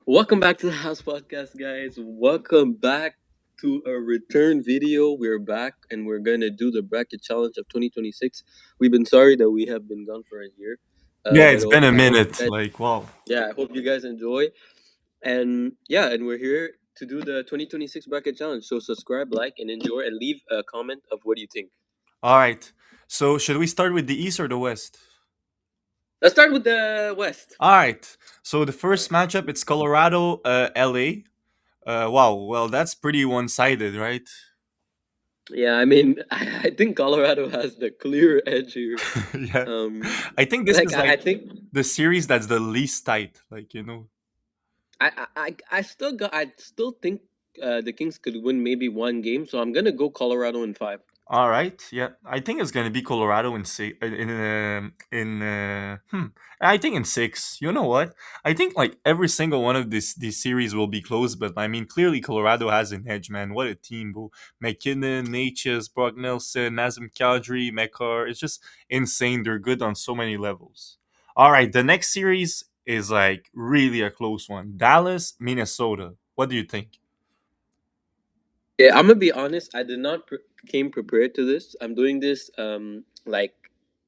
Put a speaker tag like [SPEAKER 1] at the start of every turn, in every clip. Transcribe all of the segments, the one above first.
[SPEAKER 1] Welcome back to the House Podcast, guys. Welcome back to a return video. We're back and we're gonna do the bracket challenge of 2026. We've been sorry that we have been gone for a year,
[SPEAKER 2] Yeah,
[SPEAKER 1] but
[SPEAKER 2] it's been a
[SPEAKER 1] I hope
[SPEAKER 2] minute.
[SPEAKER 1] that
[SPEAKER 2] Like, wow.
[SPEAKER 1] I hope you guys enjoy. And yeah, and we're here to do the 2026 bracket challenge. So subscribe, like, and enjoy, and leave a comment of what you think.
[SPEAKER 2] All right. So, should we start with the East or the West?
[SPEAKER 1] Let's start with the West.
[SPEAKER 2] All right. So, the first matchup it's Colorado, LA. Wow. Well, that's pretty one-sided, right?
[SPEAKER 1] Yeah, I mean, I think Colorado has the clear edge here.
[SPEAKER 2] Yeah.
[SPEAKER 1] Um,
[SPEAKER 2] I think this
[SPEAKER 1] like
[SPEAKER 2] is like
[SPEAKER 1] I think
[SPEAKER 2] the series that's the least tight. Like.
[SPEAKER 1] I still think the Kings could win maybe one game, so I'm gonna go Colorado in five.
[SPEAKER 2] All right. Yeah, I think it's gonna be Colorado in six. I think in six. You know what? I think like every single one of these series will be close, but I mean clearly Colorado has an edge, man. What a team, bro! McKinnon, Natchez, Brock Nelson, Nazem Kadri, Mekar. It's just insane. They're good on so many levels. All right, the next series is like really a close one. Dallas, Minnesota. What do you think?
[SPEAKER 1] Yeah, I'm gonna be honest. I did not came prepared to this. I'm doing this like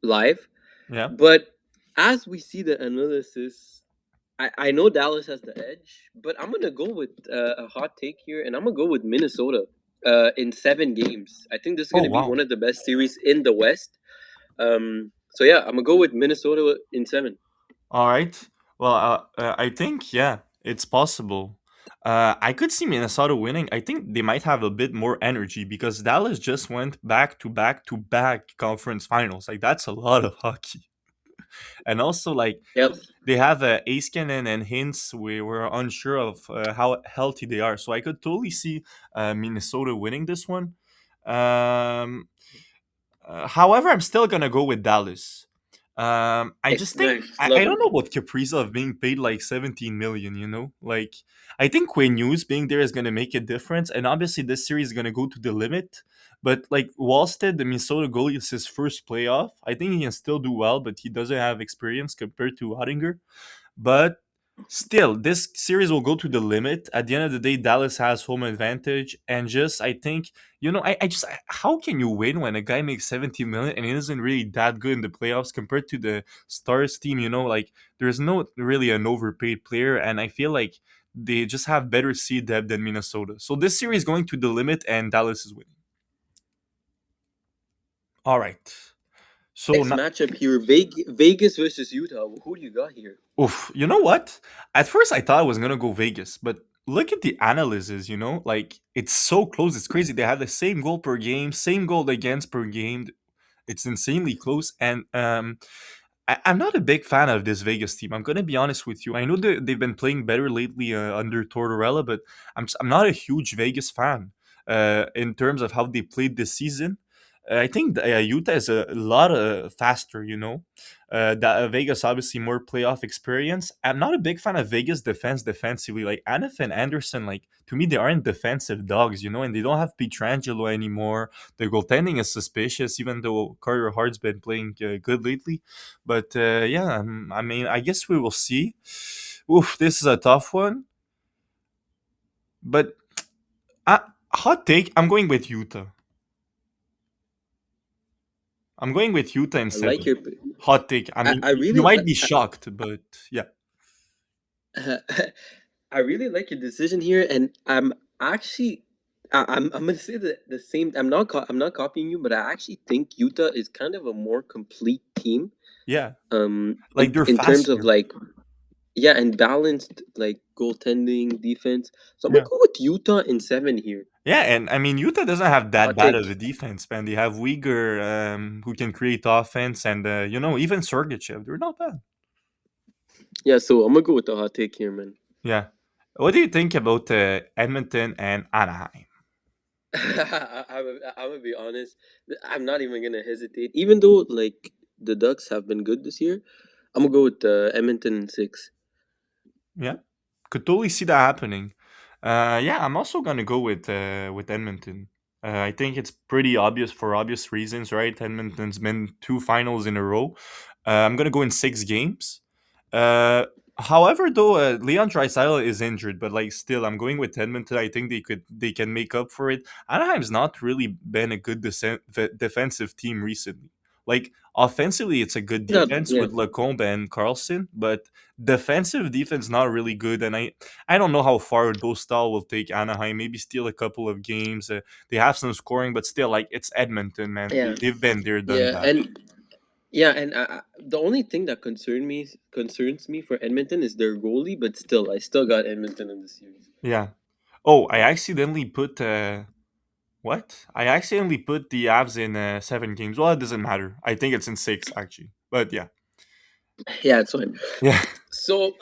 [SPEAKER 1] live,
[SPEAKER 2] Yeah.
[SPEAKER 1] but as we see the analysis, I know Dallas has the edge, but I'm gonna go with a hot take here, and I'm gonna go with Minnesota in 7 games. I think this is
[SPEAKER 2] Oh
[SPEAKER 1] gonna be
[SPEAKER 2] wow.
[SPEAKER 1] one of the best series in the West. So yeah, I'm gonna go with Minnesota in seven.
[SPEAKER 2] All right. Well, I think yeah, it's possible. I could see Minnesota winning. I think they might have a bit more energy because Dallas just went back to back to back conference finals. Like that's a lot of hockey. And also like
[SPEAKER 1] Yep.
[SPEAKER 2] they have Aiskanen and Hintz. We were unsure of how healthy they are, so I could totally see Minnesota winning this one. Um, However, I'm still gonna go with Dallas. I
[SPEAKER 1] Nice,
[SPEAKER 2] just think
[SPEAKER 1] nice,
[SPEAKER 2] I
[SPEAKER 1] love
[SPEAKER 2] don't
[SPEAKER 1] it.
[SPEAKER 2] know about Kaprizov being paid like 17 million. Like I think Quinn Hughes being there is gonna make a difference, and obviously this series is gonna go to the limit. But like Wallstead, the Minnesota goalie, is his first playoff. I think he can still do well, but he doesn't have experience compared to Ottinger. But still, this series will go to the limit. At the end of the day, Dallas has home advantage. And just, I think, how can you win when a guy makes 70 million and he isn't really that good in the playoffs compared to the Stars team? Like, there's no really an overpaid player. And I feel like they just have better seed depth than Minnesota. So this series is going to the limit and Dallas is winning. All right. So
[SPEAKER 1] Next matchup here, Vegas versus Utah. Who do you got here?
[SPEAKER 2] oof, you know what? At first, I thought I was gonna go Vegas, but look at the analysis. Like it's so close. It's crazy. They have the same goal per game, same goal against per game. It's insanely close, and I'm not a big fan of this Vegas team. I'm gonna be honest with you. I know they've been playing better lately under Tortorella, but I'm not a huge Vegas fan in terms of how they played this season. I think Utah is a lot faster. That Vegas obviously more playoff experience. I'm not a big fan of Vegas defensively. Like Anif and Anderson, like to me, they aren't defensive dogs. And they don't have Pietrangelo anymore. The goaltending is suspicious, even though Carter Hart's been playing good lately. But yeah, I mean, I guess we will see. Oof, this is a tough one. But uh, hot take, I'm going with Utah. I'm going with Utah in
[SPEAKER 1] I like
[SPEAKER 2] seven.
[SPEAKER 1] your.
[SPEAKER 2] Hot take. I mean,
[SPEAKER 1] I
[SPEAKER 2] you
[SPEAKER 1] really
[SPEAKER 2] might
[SPEAKER 1] like.
[SPEAKER 2] be shocked, but yeah.
[SPEAKER 1] I really like your decision here, and I'm actually. I'm gonna say the same. I'm not copying you, but I actually think Utah is kind of a more complete team.
[SPEAKER 2] Yeah.
[SPEAKER 1] In
[SPEAKER 2] Like they're
[SPEAKER 1] terms of
[SPEAKER 2] faster.
[SPEAKER 1] like yeah, and balanced like goaltending, defense. So I'm gonna
[SPEAKER 2] Yeah.
[SPEAKER 1] go with Utah in seven here.
[SPEAKER 2] Yeah, and I mean Utah doesn't have that
[SPEAKER 1] Hot
[SPEAKER 2] bad of
[SPEAKER 1] take.
[SPEAKER 2] a defense, man. They have Uyghur who can create offense, and even Sergachev. They're not bad.
[SPEAKER 1] Yeah, so I'm gonna go with the hot take here, man.
[SPEAKER 2] Yeah. What do you think about Edmonton and Anaheim?
[SPEAKER 1] I'm gonna be honest. I'm not even gonna hesitate. Even though like the Ducks have been good this year, I'm gonna go with Edmonton in six.
[SPEAKER 2] Yeah, could totally see that happening. Yeah, I'm also gonna go with Edmonton. I think it's pretty obvious for obvious reasons, right? Edmonton's been two finals in a row. I'm gonna go in 6 games. Uh, However, though, Leon Draisaitl is injured, but like still, I'm going with Edmonton. I think they can make up for it. Anaheim's not really been a good defensive team recently. Like offensively, it's a good defense
[SPEAKER 1] Yeah,
[SPEAKER 2] with Lacombe and Carlson, but defense not really good. And I don't know how far those style will take Anaheim. Maybe steal a couple of games. They have some scoring, but still, like it's Edmonton, man.
[SPEAKER 1] yeah,
[SPEAKER 2] They've been there, done
[SPEAKER 1] yeah,
[SPEAKER 2] that.
[SPEAKER 1] and yeah, and the only thing that concerns me for Edmonton is their goalie, but still, I still got Edmonton in the series.
[SPEAKER 2] Yeah. Oh, I accidentally put what? I accidentally put the Avs in 7 games. Well, it doesn't matter. I think it's in 6 actually. But yeah,
[SPEAKER 1] Yeah, it's fine.
[SPEAKER 2] yeah,
[SPEAKER 1] So,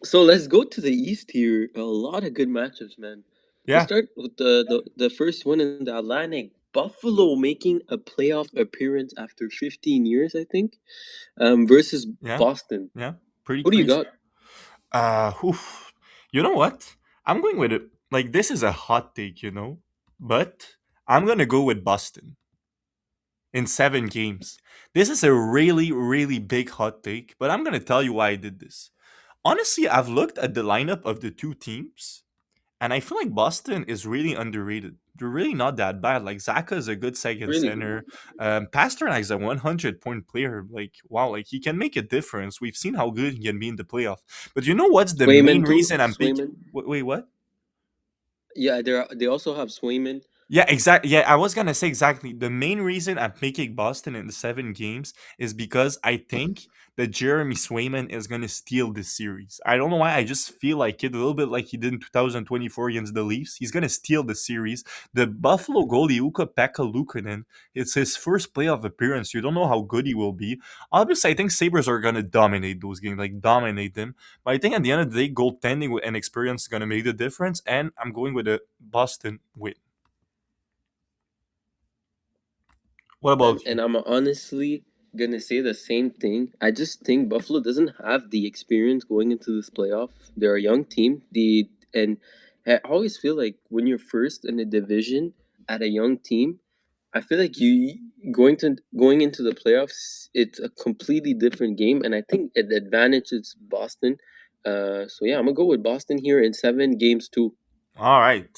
[SPEAKER 1] so let's go to the East here. A lot of good matchups, man. Let's
[SPEAKER 2] yeah,
[SPEAKER 1] start with the first one in the Atlantic. Buffalo making a playoff appearance after 15 years, I think, versus
[SPEAKER 2] yeah,
[SPEAKER 1] Boston.
[SPEAKER 2] yeah. Pretty
[SPEAKER 1] Who do you
[SPEAKER 2] crazy.
[SPEAKER 1] got?
[SPEAKER 2] Oof. You know what? I'm going with it. Like this is a hot take, but I'm gonna go with Boston in 7 games. This is a really, really big hot take, but I'm gonna tell you why I did this. Honestly, I've looked at the lineup of the two teams. And I feel like Boston is really underrated. They're really not that bad. Like Zaka is a good second
[SPEAKER 1] Really?
[SPEAKER 2] center. Pasternak is a 100-point player. Like wow, like he can make a difference. We've seen how good he can be in the playoff. But you know what's the main
[SPEAKER 1] Swayman too.
[SPEAKER 2] reason I'm picking?
[SPEAKER 1] Swayman.
[SPEAKER 2] Wait, what?
[SPEAKER 1] Yeah, they also have Swayman.
[SPEAKER 2] Yeah, exactly. Yeah, I was gonna say exactly. The main reason I'm picking Boston in the 7 games is because I think that Jeremy Swayman is gonna steal this series. I don't know why. I just feel like it a little bit like he did in 2024 against the Leafs. He's gonna steal the series. The Buffalo goalie Ukko-Pekka Luukkonen, it's his first playoff appearance. You don't know how good he will be. Obviously, I think Sabres are gonna dominate those games, like dominate them. But I think at the end of the day, goaltending and experience is gonna make the difference. And I'm going with a Boston win. What about
[SPEAKER 1] And
[SPEAKER 2] you?
[SPEAKER 1] I'm honestly gonna say the same thing. I just think Buffalo doesn't have the experience going into this playoff. They're a young team. And I always feel like when you're first in a division at a young team, I feel like you going into the playoffs, it's a completely different game, and I think it advantages Boston. So yeah, I'm gonna go with Boston here in 7 games too.
[SPEAKER 2] All right.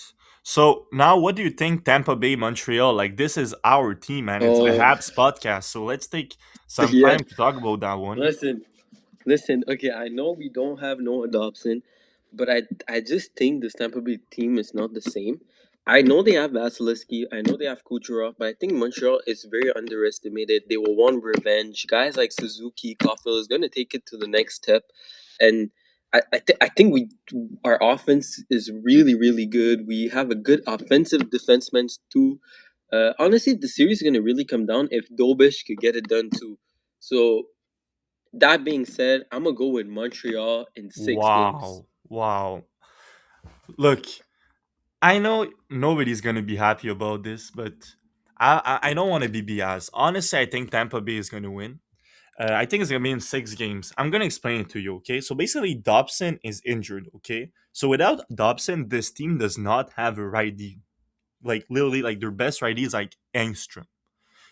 [SPEAKER 2] So now, what do you think Tampa Bay Montreal? Like this is our team, man. It's the
[SPEAKER 1] Oh
[SPEAKER 2] Habs podcast. So let's take some
[SPEAKER 1] yeah,
[SPEAKER 2] time to talk about that one.
[SPEAKER 1] listen. Listen, okay, I know we don't have no adoption, but I just think this Tampa Bay team is not the same. I know they have Vasilevsky, I know they have Kucherov, but I think Montreal is very underestimated. They will want revenge. Guys like Suzuki, Caulfield is gonna take it to the next step, and I think we our offense is really really good. We have a good offensive defenseman too. Honestly, the series is gonna really come down if Dobish could get it done too. So that being said, I'm gonna go with Montreal in 6 games.
[SPEAKER 2] Wow. Wow. Look, I know nobody's gonna be happy about this, but I don't want to be biased. Honestly, I think Tampa Bay is gonna win. I think it's gonna be in 6 games. I'm gonna explain it to you, okay? So basically, Dobson is injured, okay? So without Dobson, this team does not have a right D. Like literally, like their best right D is like Angstrom.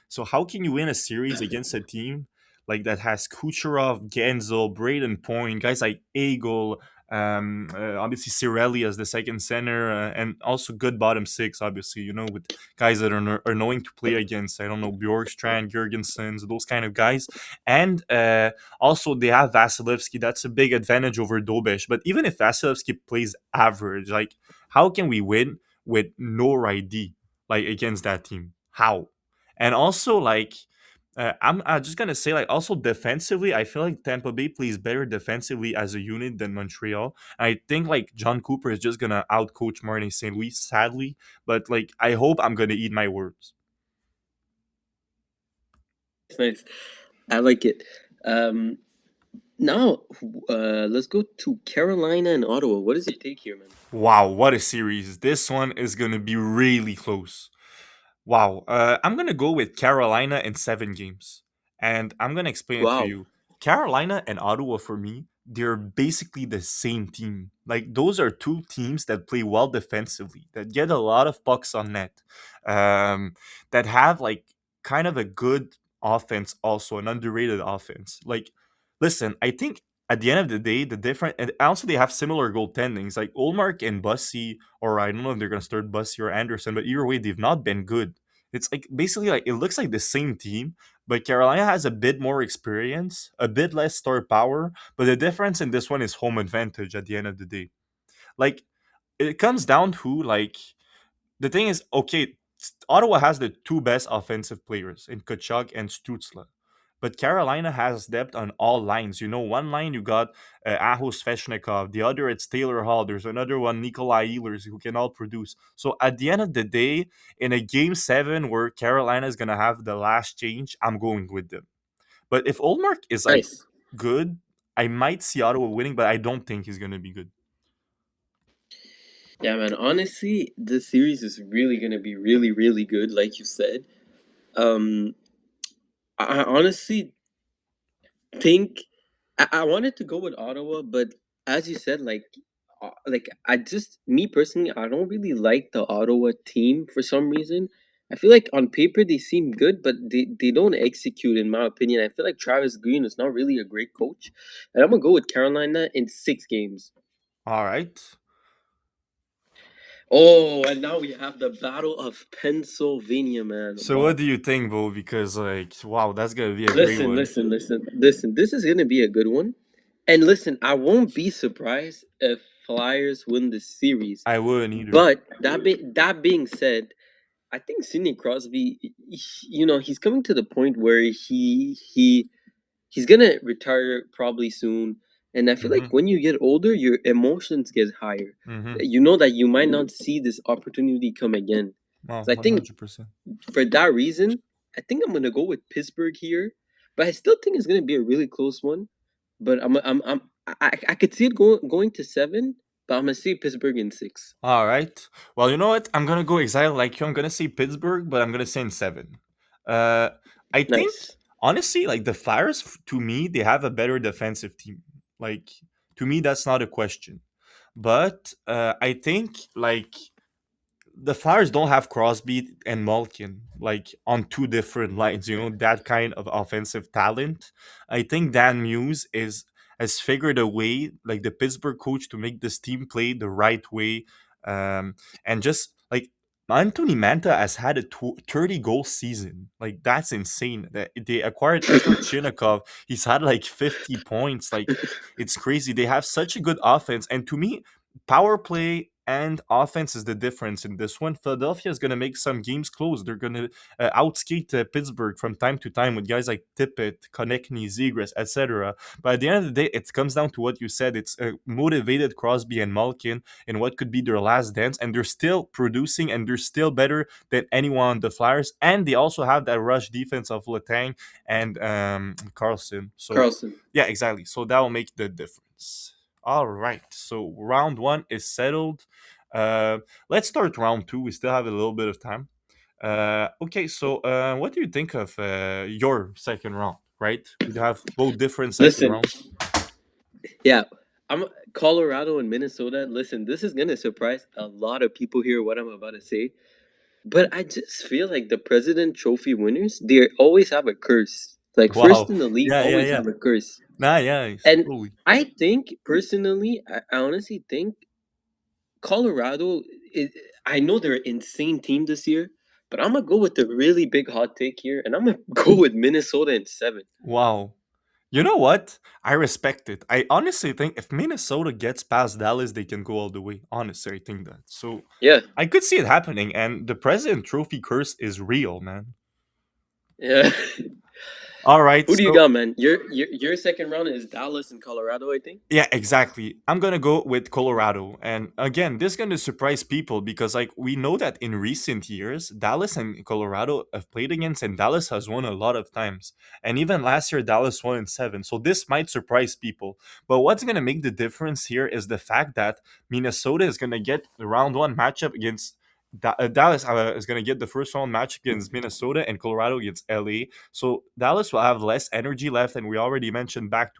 [SPEAKER 2] So how can you win a series against a team like that has Kucherov, Genzel, Braden Point, guys like Eagle, obviously Cirelli as the second center, and also good bottom six, obviously, with guys that are knowing to play against, I don't know, Bjorkstrand, Jurgensons, those kind of guys. And also they have Vasilevsky. That's a big advantage over Dobesh. But even if Vasilevsky plays average, like how can we win with no right D like against that team? How? And also, like, I'm just gonna say, like, also defensively, I feel like Tampa Bay plays better defensively as a unit than Montreal. I think like John Cooper is just gonna outcoach Martin St. Louis, sadly. But like, I hope I'm gonna eat my words.
[SPEAKER 1] Nice. I like it. Um, Now, let's go to Carolina and Ottawa. What is your take here, man?
[SPEAKER 2] Wow, what a series! This one is gonna be really close. Wow. I'm going to go with Carolina in 7 games. And I'm going to explain it to
[SPEAKER 1] Wow.
[SPEAKER 2] you. Carolina and Ottawa, for me, they're basically the same team. Like, those are two teams that play well defensively, that get a lot of pucks on net, that have, like, kind of a good offense, also, an underrated offense. Like, listen, I think at the end of the day, the different, and also they have similar goaltendings. Like Olmark and Bussy, or I don't know if they're gonna start Bussy or Anderson, but either way, they've not been good. It's like basically like it looks like the same team, but Carolina has a bit more experience, a bit less star power, but the difference in this one is home advantage at the end of the day. Like it comes down to like the thing is, okay, Ottawa has the two best offensive players in Kachuk and Stutzla. But Carolina has depth on all lines. You know, one line you got Aho Sveshnikov, the other it's Taylor Hall. There's another one, Nikolai Ehlers, who can all produce. So at the end of the day, in a game seven where Carolina is gonna have the last change, I'm going with them. But if Olmark is like
[SPEAKER 1] Nice.
[SPEAKER 2] good, I might see Ottawa winning, but I don't think he's gonna be good.
[SPEAKER 1] Yeah, man. Honestly, this series is really gonna be really, really good, like you said. Um, I honestly think I wanted to go with Ottawa, but as you said, like I just me personally, I don't really like the Ottawa team for some reason. I feel like on paper they seem good, but they don't execute. In my opinion, I feel like Travis Green is not really a great coach, and I'm gonna go with Carolina in 6 games.
[SPEAKER 2] All right.
[SPEAKER 1] Oh, and now we have the Battle of Pennsylvania, man.
[SPEAKER 2] So what
[SPEAKER 1] Wow.
[SPEAKER 2] do you think, Bo? Because like, wow, that's gonna be a great
[SPEAKER 1] Listen,
[SPEAKER 2] one.
[SPEAKER 1] listen, listen, listen. This is gonna be a good one. And listen, I won't be surprised if Flyers win this series.
[SPEAKER 2] I wouldn't either.
[SPEAKER 1] But that being said, I think Sidney Crosby, he's coming to the point where he's gonna retire probably soon. And I feel like
[SPEAKER 2] Mm-hmm.
[SPEAKER 1] when you get older, your emotions get higher.
[SPEAKER 2] Mm-hmm.
[SPEAKER 1] You know that you might not see this opportunity come again.
[SPEAKER 2] Wow,
[SPEAKER 1] So I think
[SPEAKER 2] 100%.
[SPEAKER 1] for that reason, I think I'm gonna go with Pittsburgh here. But I still think it's gonna be a really close one. But I could see it going to 7, but I'm gonna see Pittsburgh in 6.
[SPEAKER 2] All right. Well, you know what? I'm gonna go exactly like you. I'm gonna say Pittsburgh, but I'm gonna say in seven. Uh, I think
[SPEAKER 1] Nice.
[SPEAKER 2] honestly, like the Flyers, to me, they have a better defensive team. Like to me, that's not a question. But I think like the Flyers don't have Crosby and Malkin like on two different lines. You know that kind of offensive talent. I think Dan Muse is has figured a way, like the Pittsburgh coach, to make this team play the right way, and just like Anthony Manta has had a 30 goal season. Like that's insane. That they acquired Chinikov. He's had like 50 points. Like it's crazy. They have such a good offense, and to me, power play and offense is the difference in this one. Philadelphia is going to make some games close. They're going to outskate Pittsburgh from time to time with guys like Tippett, Konechny, Zegras, etc. But at the end of the day, it comes down to what you said. It's motivated Crosby and Malkin in what could be their last dance, and they're still producing, and they're still better than anyone on the Flyers. And they also have that rush defense of Letang and Carlson. So,
[SPEAKER 1] Carlson.
[SPEAKER 2] yeah, exactly. So that will make the difference. All right. So round one is settled. Uh, let's start round two. We still have a little bit of time. Okay. So, what do you think of your second round? Right. We have both different second
[SPEAKER 1] Listen,
[SPEAKER 2] rounds.
[SPEAKER 1] yeah, I'm Colorado and Minnesota. Listen, this is gonna surprise a lot of people here what I'm about to say. But I just feel like the President Trophy winners, they always have a curse. Like first
[SPEAKER 2] Wow.
[SPEAKER 1] in the league,
[SPEAKER 2] Yeah. Yeah.
[SPEAKER 1] always
[SPEAKER 2] Yeah.
[SPEAKER 1] have a curse.
[SPEAKER 2] Nah. Yeah.
[SPEAKER 1] And
[SPEAKER 2] Totally.
[SPEAKER 1] I think personally, I honestly think Colorado. Is, I know they're an insane team this year, but I'm gonna go with the really big hot take here, and I'm gonna go with Minnesota in 7.
[SPEAKER 2] Wow. You know what? I respect it. I honestly think if Minnesota gets past Dallas, they can go all the way. Honestly, I think that. So
[SPEAKER 1] Yeah,
[SPEAKER 2] I could see it happening, and the President Trophy curse is real, man.
[SPEAKER 1] yeah.
[SPEAKER 2] All right,
[SPEAKER 1] Who do you
[SPEAKER 2] so
[SPEAKER 1] got, man? Your second round is Dallas and Colorado, I think.
[SPEAKER 2] yeah, exactly. I'm gonna go with Colorado. And again, this is gonna surprise people because like we know that in recent years, Dallas and Colorado have played against and Dallas has won a lot of times. And even last year, Dallas won in seven. So this might surprise people. But what's gonna make the difference here is the fact that Minnesota is gonna get the round one matchup against Dallas is going to get the first round match against Minnesota and Colorado against LA. So Dallas will have less energy left, and we already mentioned back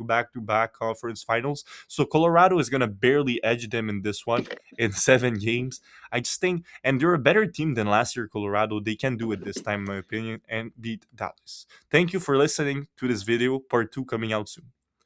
[SPEAKER 2] conference finals. So Colorado is going to barely edge them in this one in 7 games. I just think, and they're a better team than last year, Colorado. They can do it this time, in my opinion, and beat Dallas. Thank you for listening to this video. Part two coming out soon.